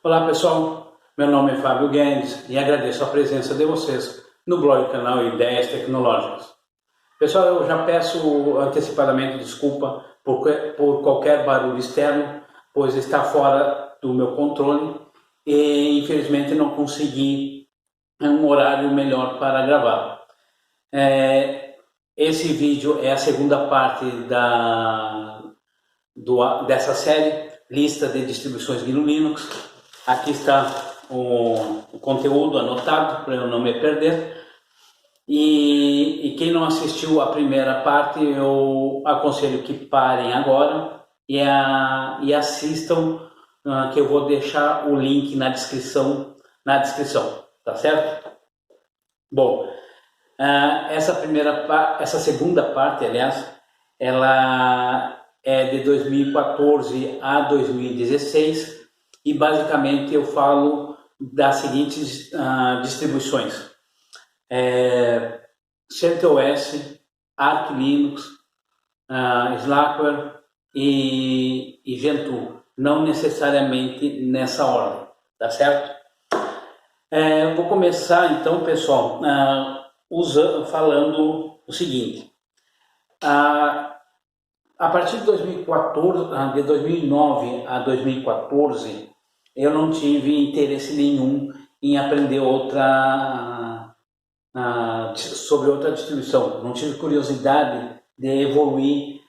Olá pessoal, meu nome é Fábio Guedes e agradeço a presença de vocês no blog canal Ideias Tecnológicas. Pessoal, eu já peço antecipadamente desculpa por qualquer barulho externo, pois está fora do meu controle e infelizmente não consegui um horário melhor para gravar. Esse vídeo é a segunda parte dessa série, lista de distribuições GNU Linux. Aqui está o conteúdo anotado para eu não me perder. E quem não assistiu a primeira parte, eu aconselho que parem agora e assistam, que eu vou deixar o link na descrição, tá certo? Bom, essa segunda parte, aliás, ela é de 2014 a 2016 e basicamente eu falo das seguintes distribuições: CentOS, Arch Linux, Slackware e Gentoo, não necessariamente nessa ordem, tá certo? Eu vou começar então, pessoal, falando o seguinte: a partir de 2014, de 2009 a 2014, eu não tive interesse nenhum em aprender sobre outra distribuição. Não tive curiosidade de evoluir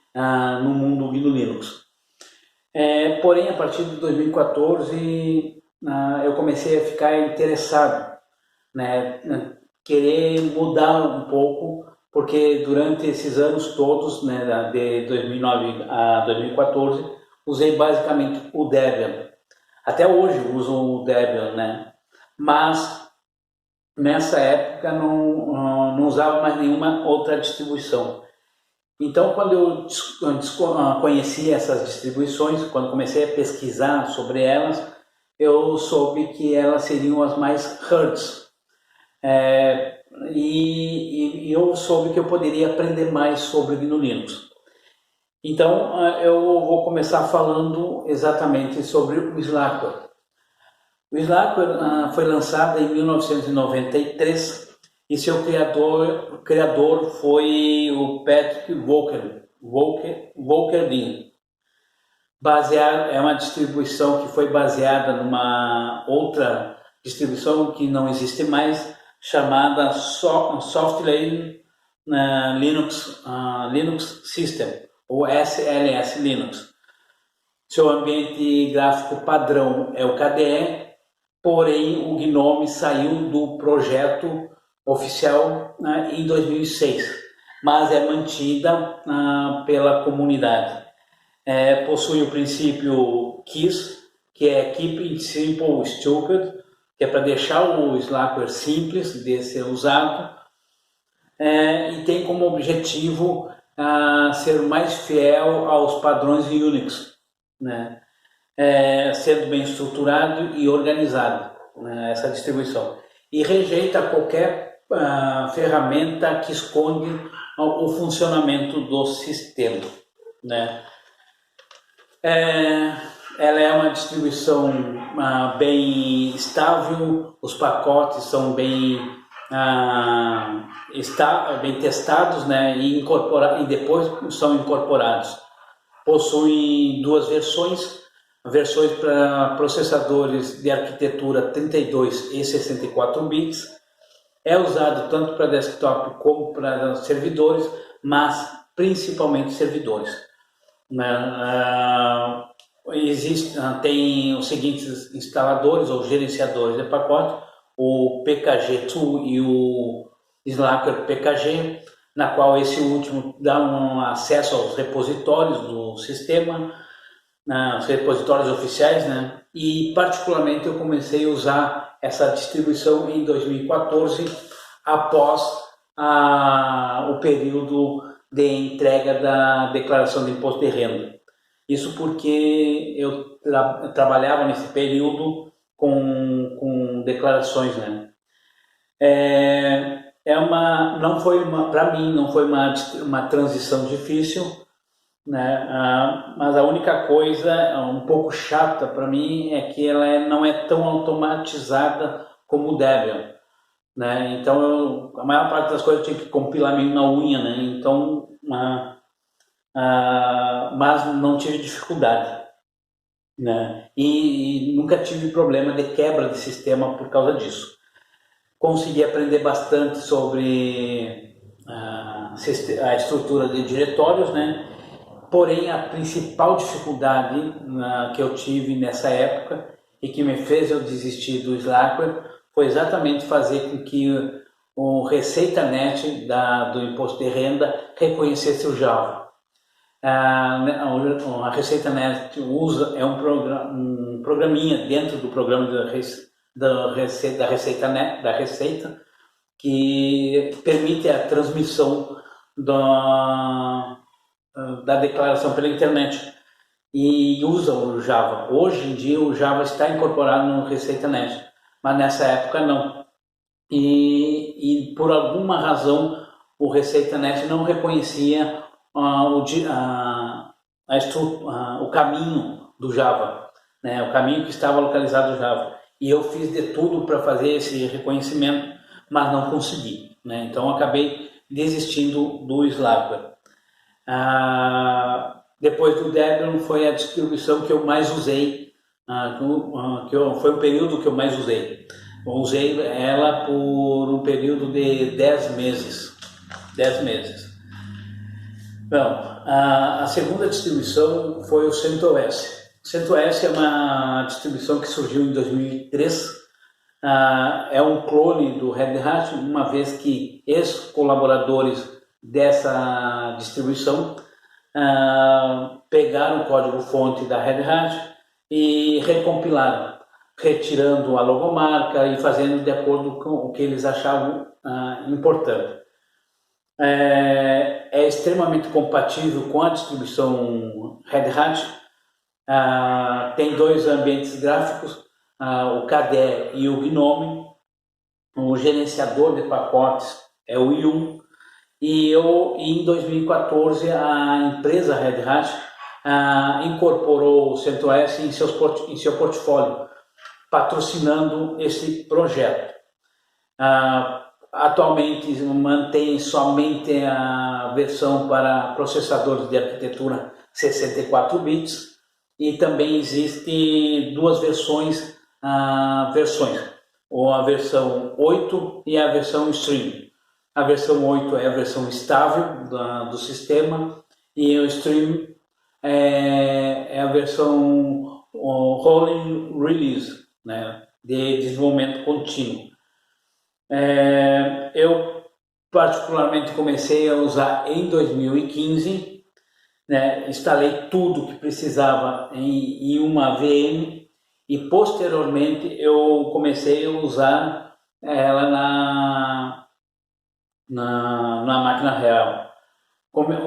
no mundo GNU Linux. Porém, a partir de 2014, eu comecei a ficar interessado, né, querer mudar um pouco, porque durante esses anos todos, né, de 2009 a 2014, usei basicamente o Debian. Até hoje uso o Debian, né? Mas nessa época não usava mais nenhuma outra distribuição. Então, quando eu conheci essas distribuições, quando comecei a pesquisar sobre elas, eu soube que elas seriam as mais hertz. E eu soube que eu poderia aprender mais sobre GNU Linux. Então, eu vou começar falando exatamente sobre o Slackware. O Slackware foi lançado em 1993 e seu criador foi o Patrick Volkerding. É uma distribuição que foi baseada numa outra distribuição que não existe mais, chamada Software Linux System, ou SLS Linux. Seu ambiente gráfico padrão é o KDE, porém o GNOME saiu do projeto oficial em 2006, mas é mantida pela comunidade. Possui o princípio KISS, que é Keep It Simple Stupid, que é para deixar o Slackware simples de ser usado, e tem como objetivo ser mais fiel aos padrões Unix, né? Sendo bem estruturado e organizado, né, essa distribuição. E rejeita qualquer ferramenta que esconde o funcionamento do sistema, né? Ela é uma distribuição bem estável, os pacotes são bem testados, né, e depois são incorporados. Possui duas versões para processadores de arquitetura 32 e 64 bits. É usado tanto para desktop como para servidores, mas principalmente servidores. Tem os seguintes instaladores ou gerenciadores de pacote: o PKG2 e o Slackware PKG, na qual esse último dá um acesso aos repositórios do sistema, os repositórios oficiais, né? E particularmente eu comecei a usar essa distribuição em 2014, após o período de entrega da declaração de imposto de renda. Isso porque eu trabalhava nesse período com declarações, né? Para mim não foi uma transição difícil, né? Mas a única coisa um pouco chata para mim é que ela não é tão automatizada como o Debian, né? Então a maior parte das coisas eu tinha que compilar meio na unha, né? Então, mas não tive dificuldade, né? E nunca tive problema de quebra de sistema por causa disso. Consegui aprender bastante sobre a estrutura de diretórios, né? Porém, a principal dificuldade que eu tive nessa época e que me fez eu desistir do Slackware foi exatamente fazer com que o ReceitaNet do imposto de renda reconhecesse o Java. A ReceitaNet é um programinha dentro do programa da Receita, que permite a transmissão da declaração pela internet e usa o Java. Hoje em dia o Java está incorporado no ReceitaNet, mas nessa época não. E por alguma razão o ReceitaNet não reconhecia o caminho do Java, né? O caminho que estava localizado no Java. E eu fiz de tudo para fazer esse reconhecimento, mas não consegui, né? Então acabei desistindo do Slackware. Depois do Debian foi a distribuição que eu mais usei, foi o período que eu mais usei. Eu usei ela por um período de 10 meses. 10 meses. Bom, a segunda distribuição foi o CentOS. O CentOS é uma distribuição que surgiu em 2003. É um clone do Red Hat, uma vez que ex-colaboradores dessa distribuição pegaram o código-fonte da Red Hat e recompilaram, retirando a logomarca e fazendo de acordo com o que eles achavam importante. É extremamente compatível com a distribuição Red Hat. Tem dois ambientes gráficos, o KDE e o GNOME. O gerenciador de pacotes é o Yum. E em 2014 a empresa Red Hat incorporou o CentOS em seu portfólio, patrocinando esse projeto. Atualmente mantém somente a versão para processadores de arquitetura 64 bits e também existe duas versões, ou a versão 8 e a versão Stream. A versão 8 é a versão estável do sistema e o Stream é a versão Rolling Release, né, de desenvolvimento contínuo. Eu particularmente comecei a usar em 2015, né, instalei tudo que precisava em uma VM e posteriormente eu comecei a usar ela na máquina real.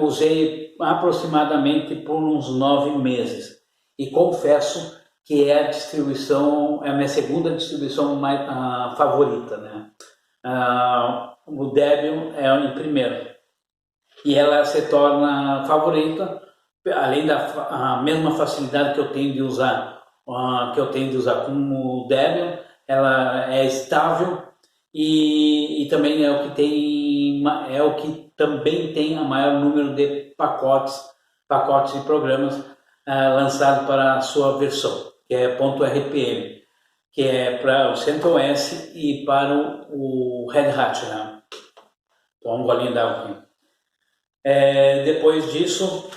Usei aproximadamente por uns 9 meses e confesso que é a minha segunda distribuição mais favorita, né? O Debian é em primeiro e ela se torna favorita, além da mesma facilidade que eu tenho de usar como o Debian. Ela é estável e também é o que também tem o maior número de pacotes e programas lançados para a sua versão, que é .rpm, que é para o CentOS e para o Red Hat, né? Então, um golinho d'água aqui. Depois disso,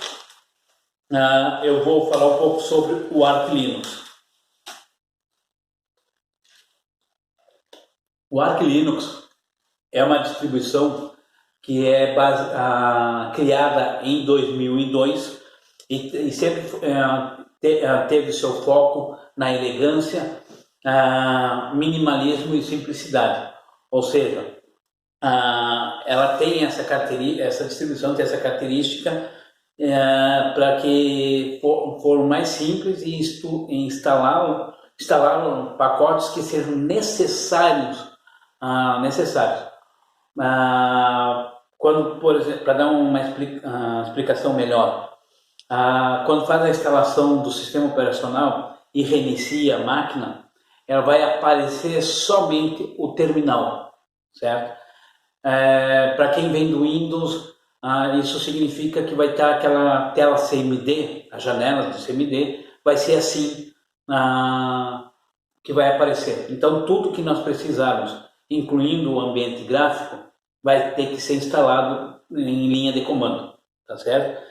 eu vou falar um pouco sobre o Arch Linux. O Arch Linux é uma distribuição que é criada em 2002 e sempre teve seu foco na elegância, minimalismo e simplicidade. Ou seja, ela tem essa distribuição tem essa característica para que for mais simples e instalar pacotes que sejam necessários. Quando, por exemplo, para dar uma explicação melhor, Quando faz a instalação do sistema operacional e reinicia a máquina, ela vai aparecer somente o terminal, certo? Para quem vem do Windows, isso significa que vai estar aquela tela CMD, a janela do CMD, vai ser assim que vai aparecer. Então, tudo que nós precisarmos, incluindo o ambiente gráfico, vai ter que ser instalado em linha de comando, tá certo?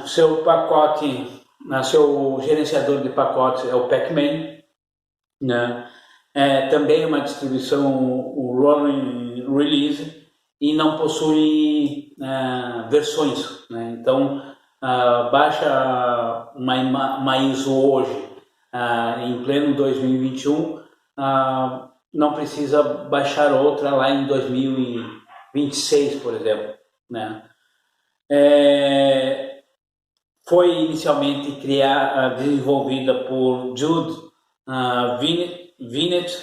Seu pacote, seu gerenciador de pacotes é o Pacman, né? Também é uma distribuição o Rolling Release e não possui versões, né? Então baixa uma ISO hoje em pleno 2021, não precisa baixar outra lá em 2026, por exemplo, né? Foi inicialmente desenvolvida por Jude Vinet,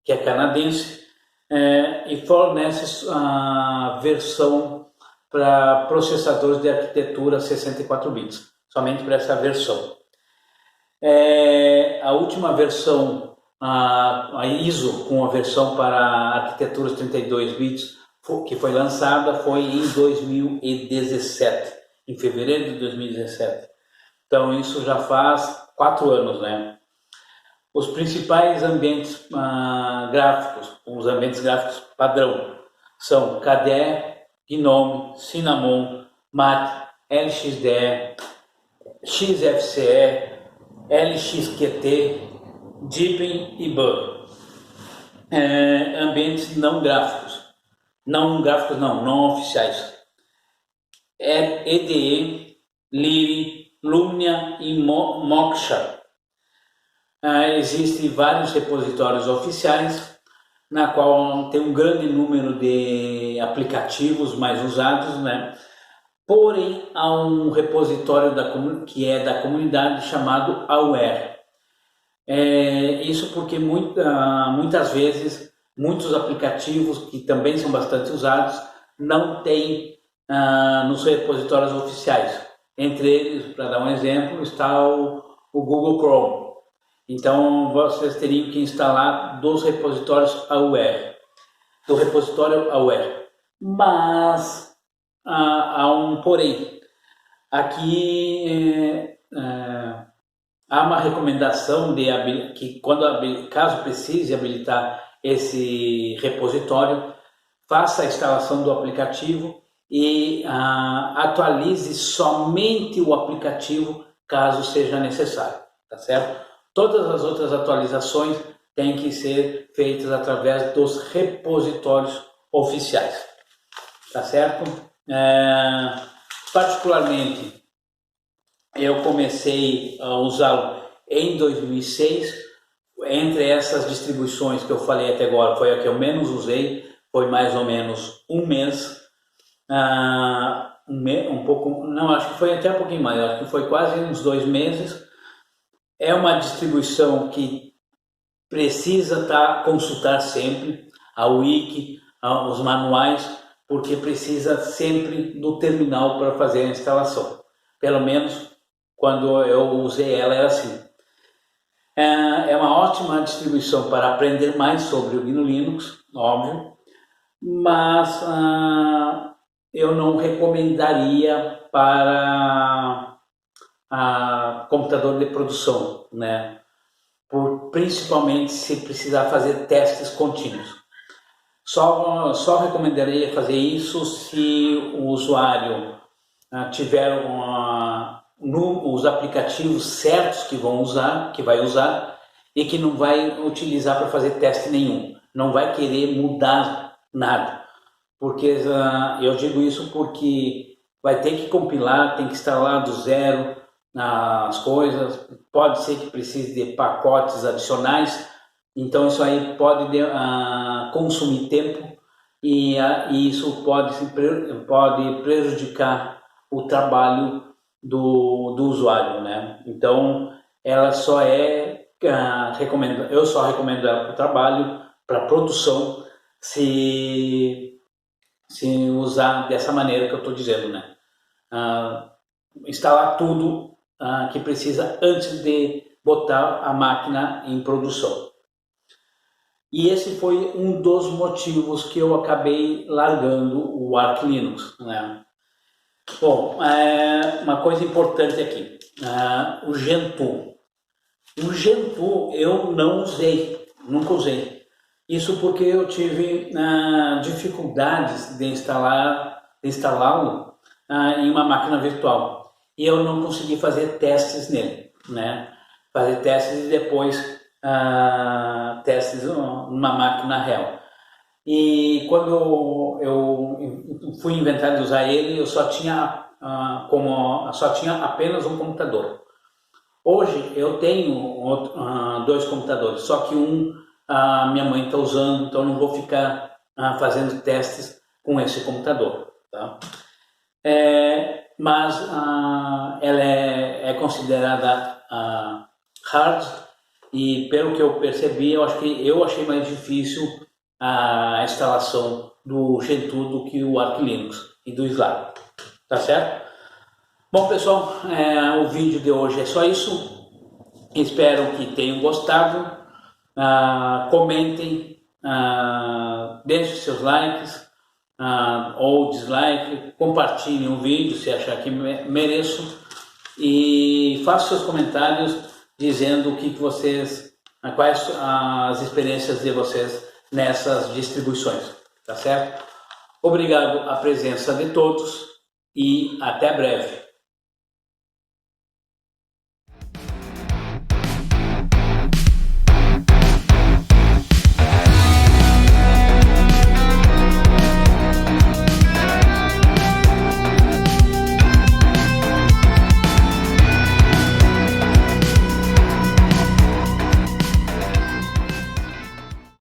que é canadense, e fornece a versão para processadores de arquitetura 64 bits, somente para essa versão. A última versão, a ISO com a versão para arquiteturas 32 bits, que foi lançada, foi em 2017, em fevereiro de 2017. Então isso já faz 4 anos, né? Os principais ambientes gráficos, os ambientes gráficos padrão, são KDE, GNOME, Cinnamon, Mate, LXDE, XFCE, LXQT, Deepin e Bug. Ambientes não oficiais. EDE, Lyri, Lumnia e Moksha. Existem vários repositórios oficiais, na qual tem um grande número de aplicativos mais usados, né? Porém, há um repositório que é da comunidade chamado Aware. Isso porque muitas vezes muitos aplicativos que também são bastante usados não têm nos repositórios oficiais. Entre eles, para dar um exemplo, está o Google Chrome. Então, vocês teriam que instalar dos repositórios Aware, do repositório Aware. Mas há um porém. Aqui há uma recomendação que caso precise habilitar esse repositório, faça a instalação do aplicativo e atualize somente o aplicativo caso seja necessário, tá certo? Todas as outras atualizações têm que ser feitas através dos repositórios oficiais, tá certo? Particularmente, eu comecei a usá-lo em 2006. Entre essas distribuições que eu falei até agora, foi a que eu menos usei, foi mais ou menos um mês. Um pouco, não, acho que foi até um pouquinho mais, acho que foi quase uns 2 meses. É uma distribuição que precisa consultar sempre a wiki, os manuais, porque precisa sempre do terminal para fazer a instalação. Pelo menos quando eu usei ela era assim. É uma ótima distribuição para aprender mais sobre o GNU Linux, óbvio, mas eu não recomendaria para computador de produção, né? Principalmente se precisar fazer testes contínuos. Só recomendaria fazer isso se o usuário tiver os aplicativos certos que vai usar e que não vai utilizar para fazer teste nenhum. Não vai querer mudar nada. Porque eu digo isso porque vai ter que compilar, tem que instalar do zero as coisas, pode ser que precise de pacotes adicionais, então isso aí pode consumir tempo e isso pode prejudicar o trabalho do usuário, né? Então ela só eu só recomendo ela para o trabalho, para produção, se usar dessa maneira que eu estou dizendo, né? instalar tudo que precisa antes de botar a máquina em produção. E esse foi um dos motivos que eu acabei largando o Arch Linux, né? Bom, uma coisa importante aqui, o Gentoo. O Gentoo eu não usei, nunca usei. Isso porque eu tive dificuldades de instalá-lo em uma máquina virtual. E eu não consegui fazer testes nele, né? Fazer testes e depois testes numa máquina real. E quando eu fui inventar de usar ele, eu só tinha apenas um computador. Hoje eu tenho dois computadores, só que um minha mãe está usando, então não vou ficar fazendo testes com esse computador. Tá? Mas ela é considerada hard, e pelo que eu percebi, eu achei mais difícil a instalação do Gentoo do que o Arch Linux e do Slack. Tá certo? Bom, pessoal, o vídeo de hoje é só isso. Espero que tenham gostado. Comentem, deixem seus likes ou dislike, compartilhem o vídeo se achar que mereço e façam seus comentários dizendo quais as experiências de vocês nessas distribuições, tá certo? Obrigado à presença de todos e até breve.